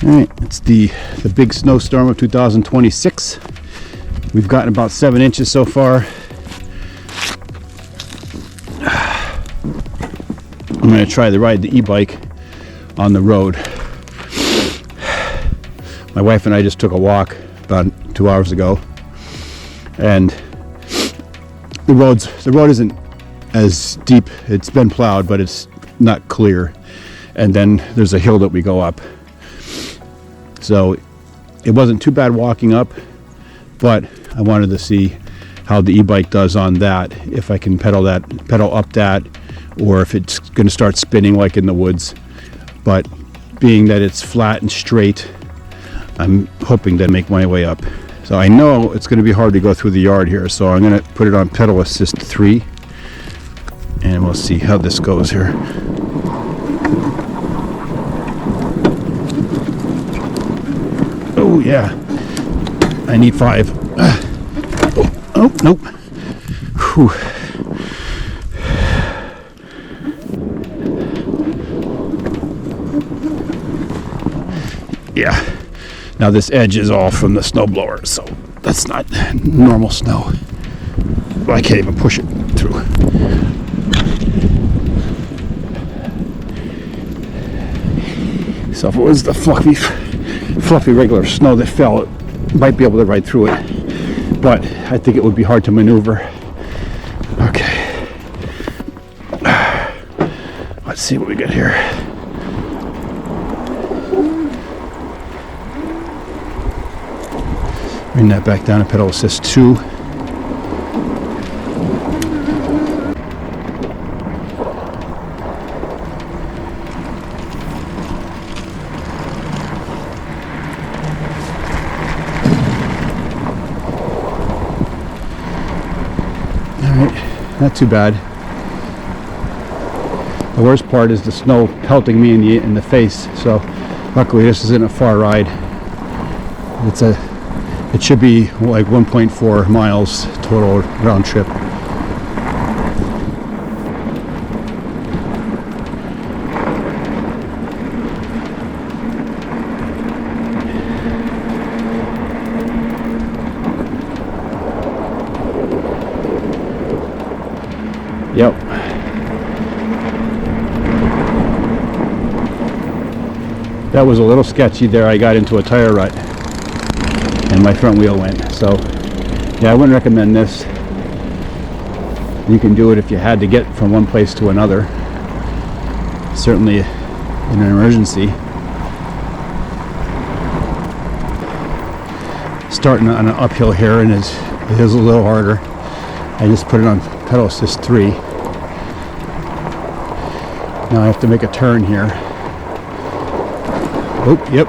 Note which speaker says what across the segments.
Speaker 1: Alright, it's the big snowstorm of 2026. We've gotten about 7 inches so far. I'm going to try to ride the e-bike on the road. My wife and I just took a walk about 2 hours ago, and the road isn't as deep. It's been plowed, but it's not clear. And then there's a hill that we go up. So it wasn't too bad walking up, but I wanted to see how the e-bike does on that, if I can pedal up that, or if it's going to start spinning like in the woods. But being that it's flat and straight, I'm hoping to make my way up. So I know it's going to be hard to go through the yard here, so I'm going to put it on pedal assist 3, and we'll see how this goes here. Oh yeah, I need 5. Oh, nope. Whew. Yeah, now this edge is all from the snowblower, so that's not normal snow. I can't even push it through. So if it was the fluffy regular snow that fell, it might be able to ride through it, but I think it would be hard to maneuver. Okay, let's see what we got here. Bring that back down to pedal assist 2. Not too bad. The worst part is the snow pelting me in the face. So luckily this isn't a far ride. It should be like 1.4 miles total round trip. Yep. That was a little sketchy there. I got into a tire rut and my front wheel went. So yeah, I wouldn't recommend this. You can do it if you had to get from one place to another. Certainly in an emergency. Starting on an uphill here, and it is a little harder. I just put it on pedal assist 3. Now I have to make a turn here. Oh, yep.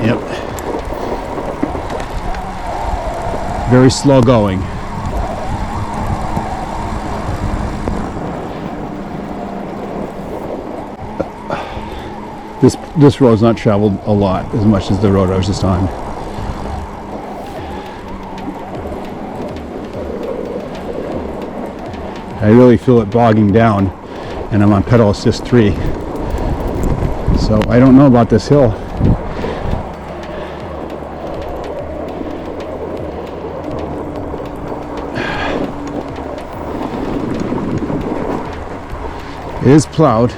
Speaker 1: Yep. Very slow going. This road's not traveled a lot as much as the road I was just on. I really feel it bogging down, and I'm on pedal assist 3. So I don't know about this hill. It is plowed.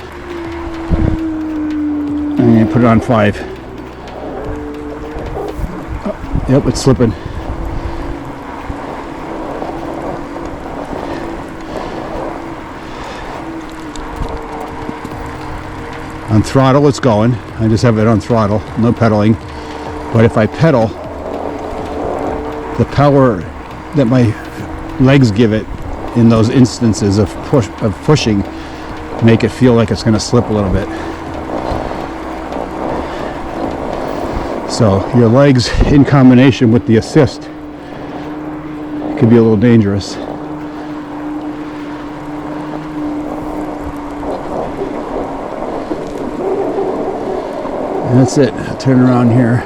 Speaker 1: I'm going to put it on 5. Oh, yep, it's slipping. On throttle it's going. I just have it on throttle, no pedaling. But if I pedal, the power that my legs give it in those instances of pushing make it feel like it's going to slip a little bit. So your legs in combination with the assist could be a little dangerous. And that's it. I'll turn around here.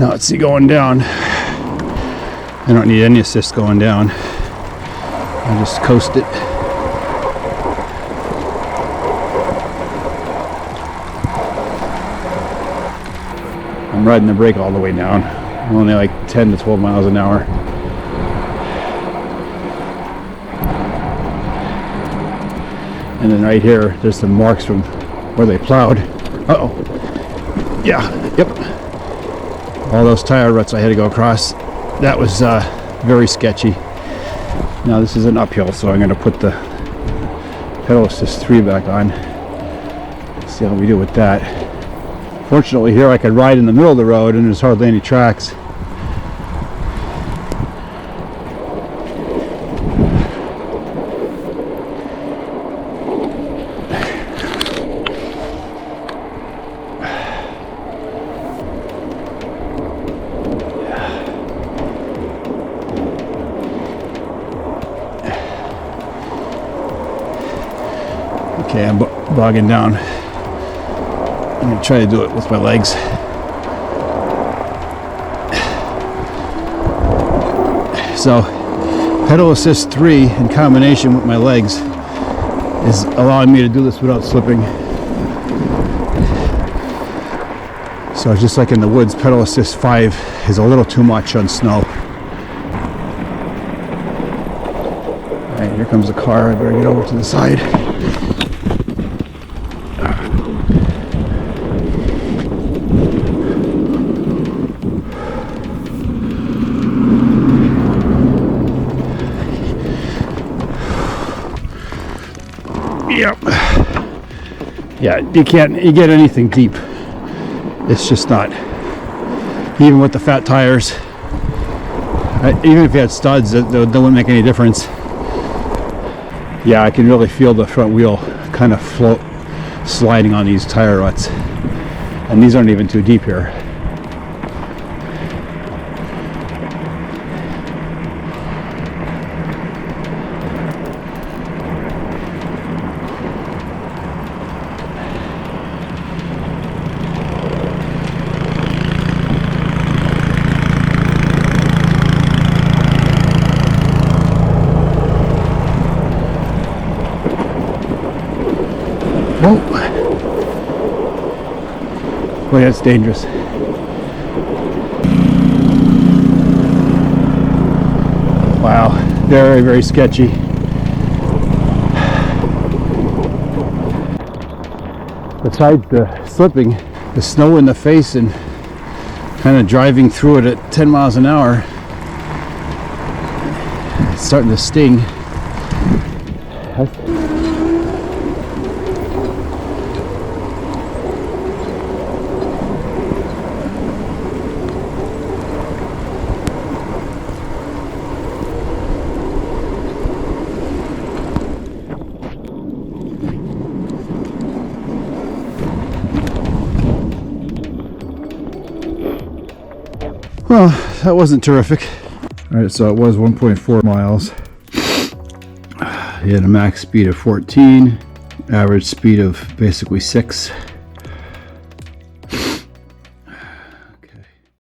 Speaker 1: Now let's see going down. I don't need any assist going down. I'll just coast it. I'm riding the brake all the way down. I'm only like 10 to 12 miles an hour. And then right here, there's some marks from where they plowed. Uh-oh. Yeah, yep. All those tire ruts I had to go across. That was very sketchy. Now this is an uphill, so I'm going to put the pedal assist 3 back on. Let's see how we do with that. Fortunately here I could ride in the middle of the road and there's hardly any tracks. Okay, I'm bogging down. I'm going to try to do it with my legs. So, pedal assist 3 in combination with my legs is allowing me to do this without slipping. So just like in the woods, pedal assist 5 is a little too much on snow. Alright, here comes the car. I better get over to the side. Yep. Yeah, you can't get anything deep. It's just not. Even with the fat tires, even if you had studs, that wouldn't make any difference. Yeah, I can really feel the front wheel kind of float, sliding on these tire ruts. And these aren't even too deep here. Whoa. Boy, that's dangerous. Wow, very, very sketchy. Besides the slipping, the snow in the face and kind of driving through it at 10 miles an hour, it's starting to sting. Well, that wasn't terrific. Alright, so it was 1.4 miles. He had a max speed of 14, average speed of basically 6.